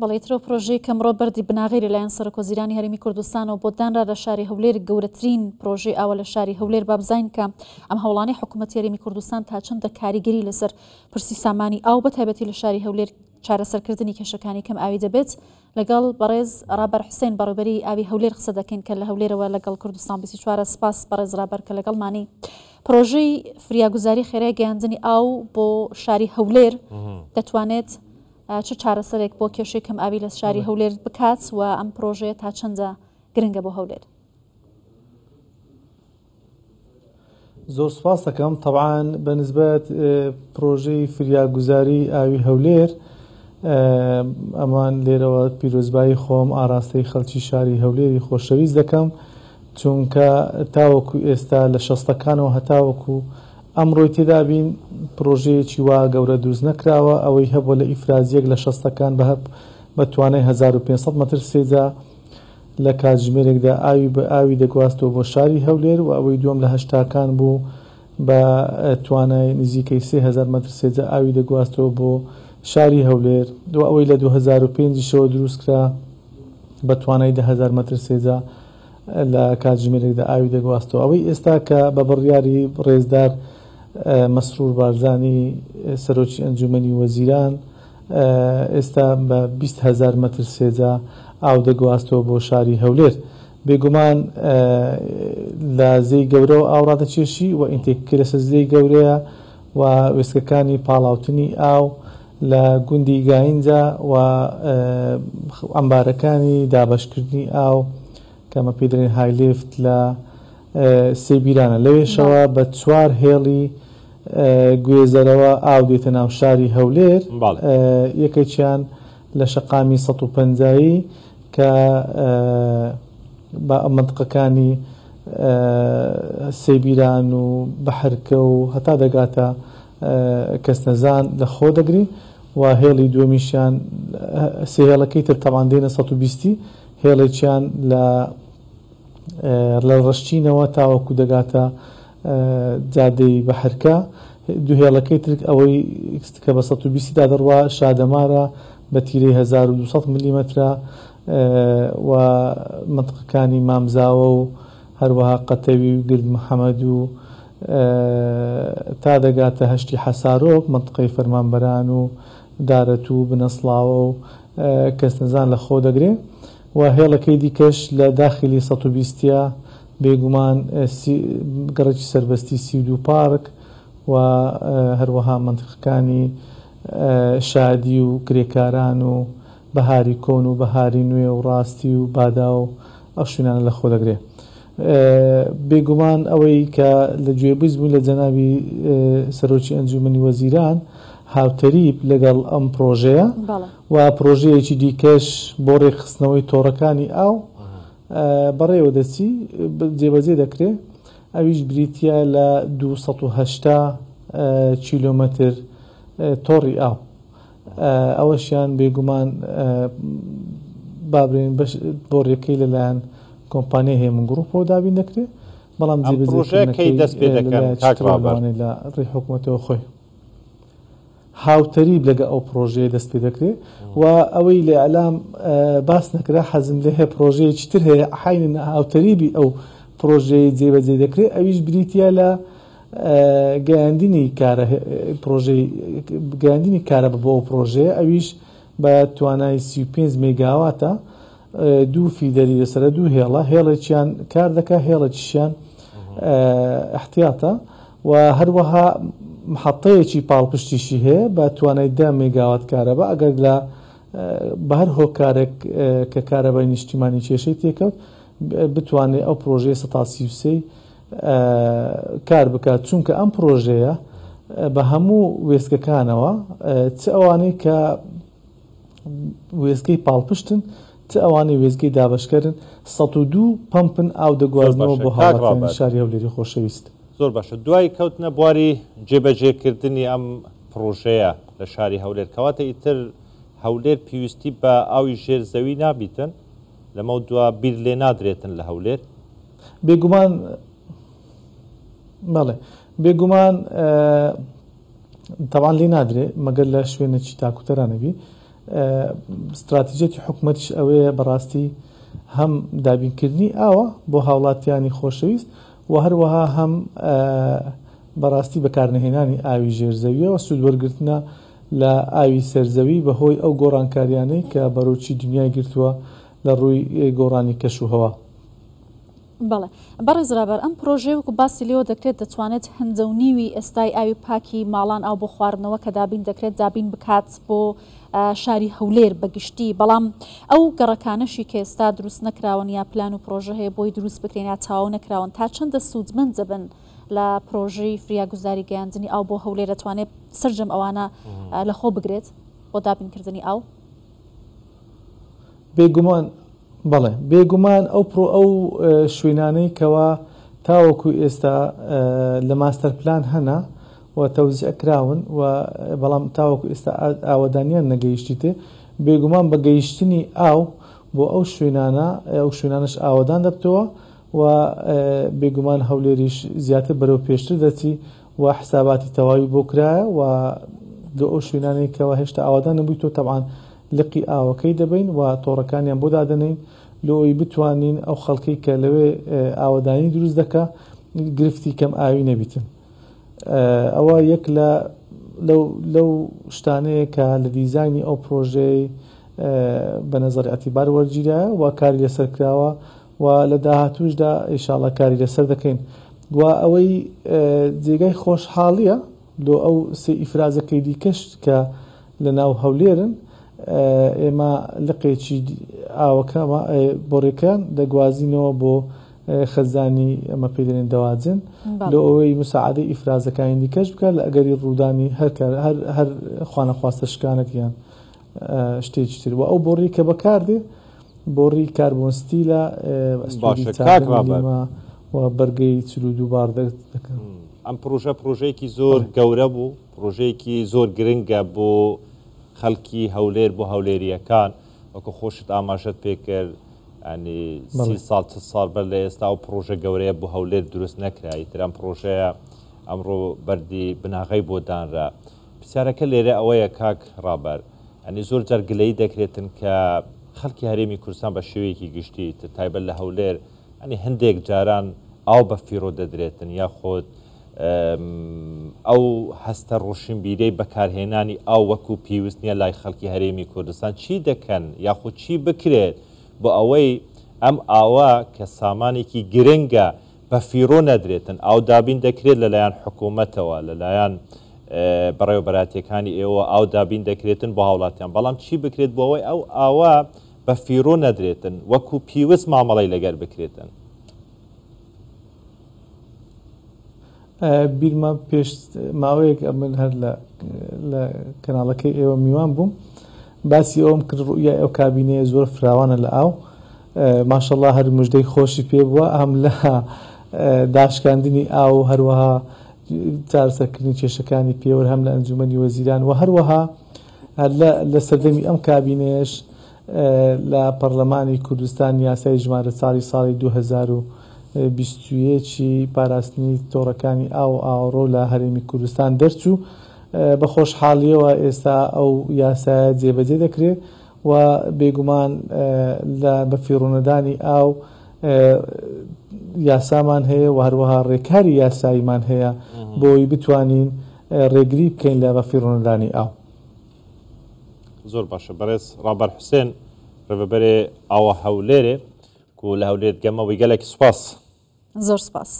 بەڵێترۆ پرۆژەی کەمڕۆ بەردی بناغێری لایەن سەرۆکوەزیرانی هەرێمی کوردستانەوە بۆ دانرا لە شاری هەولێر گەورەترین پرۆژەی ئاوە لە شاری هەولێر بابزین کە ئەم هەوڵانەی حکوومەتی هەرێمی کوردستان تا چەندە کاریگەری لەسەر پرسی سامانی ئاو بەتایبەتی لە شاری هەولێر چارەسەرکردنی کێشەکانی کەم ئاوی دەبێت لەگەڵ بەڕێز ڕابەر حوسێن بەڕێوەبەری ئاوی هەولێر قسە دەکەین کە لە هەولێرەوە لەگەڵ کوردستان 24 سپاس بەڕێز ڕابەر کە لەگەڵمانی پرۆژەی فریاگوزاری خێرای گەیاندنی ئاو بۆ شاری هەولێر دەتوانێت چه چارەسەرێک بۆ کێشەی کەم ئاوی لە شاری هەولێر بکات و ئەم پرۆژەیە تا چەندە گرنگە بۆ هەولێر. زۆر سپاس دەکەم. طبعاً بەنسبەت پرۆژەی فریاگوزاری ئاوی هەولێر ئەمان لێرەوە پیرۆزبایی خۆم ئاراستەی خەڵکی شاری هەولێری خۆشەویست دەکەم چونکە تاوەکو ئێستا لە شەستەکانەوە هەتاوەکو ئەمڕۆی تێدا بین پرۆژەیەکی وا گەورە دروست نەکراوە ئەوەی هەبووە لە ئیفرازیەک لە شەستەکان بە توانای 1500 مەتر سێجا لە کاتژمێرێکدا ئاوی دەگواستەوە بۆ شاری هەولێر و ئەوەی دووەم لە هەشتاکان بوو بە توانای نزیکەی 3000 مەتر سێجا ئاوی دەگواستەوە بۆ شاری هەولێر و ئەوەی لە 2005 شەوە دروستکرا بە توانای 10000 مەتر سێجا لە کاتژمێرێکدا ئاوی دەگواستەوە. ئەوەی ئێستا کە بە بڕیاری ڕێزدار مەسرور بارزانی سەرۆکی ئەنجومەنی وەزیران ئێستا بە 20000 مەتر سێجا ئاو دەگواستەوە بۆ شاری هەولێر. بێگومان لە زەی گەورەوە ئاوڕادەچێشی و ئینتێککرەسە زەی گەورەیە و وێستگەکانی پاڵاوتنی ئاو لە گوندی گاینجا و ئەمبارەکانی دابەشکردنی ئاو کەمە پێدرێن هایلێفت لە سێبیرانە لەوێشەوە بە 4 هێڵی گوێزەرەوە ئاو دێتە ناو شاری هەولێر یەکێکیان لە شەقامی 150ی کە بە منطقەکانی سێبیران و بەحرکە و هەتا دەگاتە کەسنەزان لە خۆ دەگری و هێڵی دووەمیشیان سێ هێڵەکەی تر تەمان دێنە 120 هێڵێکیان لە ڕشتینەوە تاوەکو دەگاتە جادەی بەحرکە دوو هێڵەکەی تر ئەوەی کە بە 120 دا دەڕوا شادەمارە بە تیرەی 1200 میلیمەترە و منطقەکانی مامزاوە و هەروەها قەتەوی و گرد محەمەد و تا دەگاتە هەشتی حەسارۆک منطقەی فەرمانبەران و دارەت و بنەسڵاوە و کەسنەزان لە خۆ دەگرێ و هێڵەکەی دیکەش لە داخلی 120 بێگومان گەڕێکی سەربەستی 32 پارک و هەروەها منطقەکانی شادی و کرێکاران و بەهاری کۆن و بەهاری نوێ و ڕاستی و بادا و ئەو شوێنانە لە خۆ دەگرێ. بێگومان ئەوەی کە لە گوێبیست بوو لە جەنابی سەرۆکی ئەنجومەنی وەزیران هاوتەریب لەگەڵ ئەم پرۆژەیە و پرۆژەیەکی دیکەش بۆ ڕێخستنەوەی تۆڕەکانی ئاو بەڕێوە دەچی جێبەجێ دەکرێت ئەویش بریتە لە 280 کیلۆمەتر تۆڕی ئاو ئەوەشیان بێگومان بابرێن بۆ ڕێکەی لەلایەن کۆمپانیای هێمن گروپەوە دابین دەکرێت بەڵام جێبەجێکەی دەست پێ دەکەن لە ڕێی حکوومەتەوە خۆی هاوتەریب لەگە ئەو پرۆژەیە دەست پێ دەکرێت و ئەوەی لە ئەلام باس نەکرا حەزم لێ هەیە پرۆژەیەکی تر هەیە حین هاوتەریبی ئەو پرۆژەیە جێبەجێ دەکرێت ئەویش بریتە لە گەیاندنی پرۆژەی گەیاندنی کارە بۆ ئەو پرۆژەیە ئەویش بە توانای 35 مێگاواتە دوو فیدەری لەسەر دوو هێڵە هێڵێکیان کار دەکا هێڵێکیشیان احتیاتە و هەروەها محەطەیەکی پاڵپشتیشی هەیە بە توانای 10 مێگاوات کارەبە ئەگەر لە بە هەر هۆکارێک کە کارەبای نیشتیمانی کێشەی تێکەوت بتوانێت ئەو پرۆژەیە 133 کار بکات چونکە ئەم پرۆژەیە بە هەموو وێستگەکانەوە چ ئەوانەی کە وێستگەی پاڵپشتن چ ئەوانەی وێستگەی دابەشکردن 102 پمپن ئاو دەگوازنەوە بۆ هاوڵاتیانی شاری هەولێری خۆشەویست. زۆر باشە. دوای کەوتنە بواری جێبەجێکردنی ئەم پرۆژەیە لە شاری هەولێر کەواتە ئیتر هەولێر پێویستی بە ئاوی ژێرزەوی نابیتن لەمە دووە بیر لێ نادرێتن لە هەولێر بێگومان بەڵێ بێگومان تەوان لێ نادرێ مەگەر لە شوێنێکی تاکوتەرانەبی استراتیژێتی حکوومەتیش ئەوەیە بەڕاستی هەم دابینکردنی ئاوە بۆ هاوڵاتیانی خۆشەویست و هەروەها هەم بەڕاستی بەکارنەهێنانی ئاوی ژێرزەویەوە سوودوەرگرتنە لە ئاوی سەرزەوی بەهۆی ئەو گۆڕانکاریانەی کە بەرەوچی دنیای گرتووە لە ڕووی گۆڕانی کەش و هەوا. بەڵێ بەڕێز ڕابەر ئەم پرۆژێ وەکو باسی لێوە دەکرێت دەتوانێت هەندە و نیوی ئێستای ئاوی پاکی ماڵان ئاو بۆ خواردنەوە کە دابین دەکرێت دابین بکات بۆ شاری هەولێر بەگشتی بەڵام ئەو گەڕەکانەشی کە ئێستا دروست نەکراون یا پلان و پرۆژە هەیە بۆی دروست بکرێن یا تەواو نەکراون تا چەندە سوودمەند دەبن لە پرۆژەی فریاگوزاری گەیاندنی ئاو بۆ هەولێر دەتوانێت سرجەم ئەوانە لەخۆ بگرێت بۆ دابینکردنی ئاو؟ بێگومان بەڵێ بێگومان ئەو شوێنانەی کەوا تاوەکو ئێستا لە ماستەر پلان هەنا و تەوزیعکراون و بەڵام تاوەکو ئێستا ئاوەدانیان نەگەیشتی تێ بێگومان بە گەیشتنی ئاو بۆ ئەو شوێنانش ئاوەدان دەبتەوە و بێگومان هەولێریش زیاتر بەرەو پێشتر دەچی و حساباتی تەواوی بۆ کرایە و دو ئەو شوێنانەی کەەوە هێشتا ئاوەدان نەبوویتەوە تەبعاان لقی ئاوەکەی دەبین و تۆڕەکانیان بۆ دادەنین لۆی بتوانین ئەو خەڵکی کە لەوێ ئاوەدانی دروست دەکا گرفتی کەم ئاوی نەبیتن. ئەوە یەک لەو شتانەیە کە لە دیزایانی ئەو پرۆژەی بە نەزەری ئەتیبار وەرگیرایە و کاری لەسەر کراوە و لە داهاتوشدا ئینشاڵڵا کاری لەسەر دەکەین و ئەوەی جێگای خۆشحاڵیە لۆ ئەو سێ ئیفرازەکەی دیکەش کە لە ناو هەولێرن ئێمە لقێکی ئاوەکە بۆڕێکەکان دەگوازینەوە بۆ خەزانی ئەمە پێدەێن دەواجن لە ئەوەی مساعدەی ئیفرازەکانی دیکەش بکات لە ئەگەری ڕوودانی هەر خوانەخواستە شکانێکیان شتێکی تر و ئەو بۆڕی کە بەکاردێ بۆڕی کاربۆنستیلە و بەرگەی 42 بار دەکەن. ئەم پرۆژەیەکی زۆر گەورە بوو پرۆژەیەکی زۆر گرنگە بۆ خەڵکی هەولێر بۆ هەولێریەکان وەکو خۆشت ئاماژەت پێکرد ینی 30 ساڵ بەر لە ئێستا و پرۆژە گەورەیە بۆ هەولێر دروست نەکرایی ترام پرۆژەیە ئەمڕۆ بەردی بناغی بۆ دانرا پرسیارەکە لێرە ئەوەیە کاک ڕابەر ئەنی زۆر جەرگلەی دەکرێتن کە خەڵکی هەرێمی کوردستان بە شێوەیەکی گشتی تایبەت لە هەولێر ئەنی هەندێک جاران ئاو بە فیرۆ دەدرێتن یا خۆت ئەو هەستە ڕۆشنبیرەی بەکارهێنانی ئاو وەکو پێویست نیە لای خەڵکی هەرێمی کوردستان چی دەکەن یاخود چی بکرێت بۆ ئەوەی ئەم ئاوا کە سامانێکی گرنگە بە فیرۆ نەدرێتن ئاو دابین دەکرێت لەلایەن حکوومەتەوە لەلایەن بەڕێوەبەراتیەکانی ئێوە ئاو دابین دەکرێتن بۆ هاوڵاتیان بەڵام چی بکرێت بۆ ئەوەی ئەو ئاوا بە فیرۆ نەدرێتن وەکو پیوەست مامەڵی لەگەر بکرێتن. بیرمان پێش ماوەیەک من هەر لە کەناڵەکەی ئێوە میوان بووم باسی ئەوم کرد ڕوئیە ئەو کابینەیە زۆر فراوانە لە ئاو ماشەڵڵا هەر مژدەی خۆشی پێ بووە ئەم لە داشکاندنی ئاو هەروەها چارەسەرکردنی کێشەکانی پێوە هەم لە ئەنجومەنی وەزیران و هەروەها لە سەردەمی ئەم کابینەیەش لە پەرلەمانی کوردستان یاسای ژمارە ساڵی 2021 پاراستنی تۆڕەکانی ئاو ئاوڕۆ لە هەرێمی کوردستان دەرچوو بە خۆشحاڵیەوە ئێستا ئەو یاسایە جێبەجێ دەکرێت و بێگومان لە بەفیڕۆنەدانی ئاو یاسامان هەیە و هەروەها ڕێکاری یاساییمان هەیە بۆی بتوانین ڕێگری بکەین لە بەفیڕۆنەدانی ئاو. زۆر باشە بەڕێز ڕابەر حوسێن ڕێبەرێ ئاوە هەولێرێ و لە هەولێر گەمەوەی گەلێکی سوپاس. زۆر سپاس.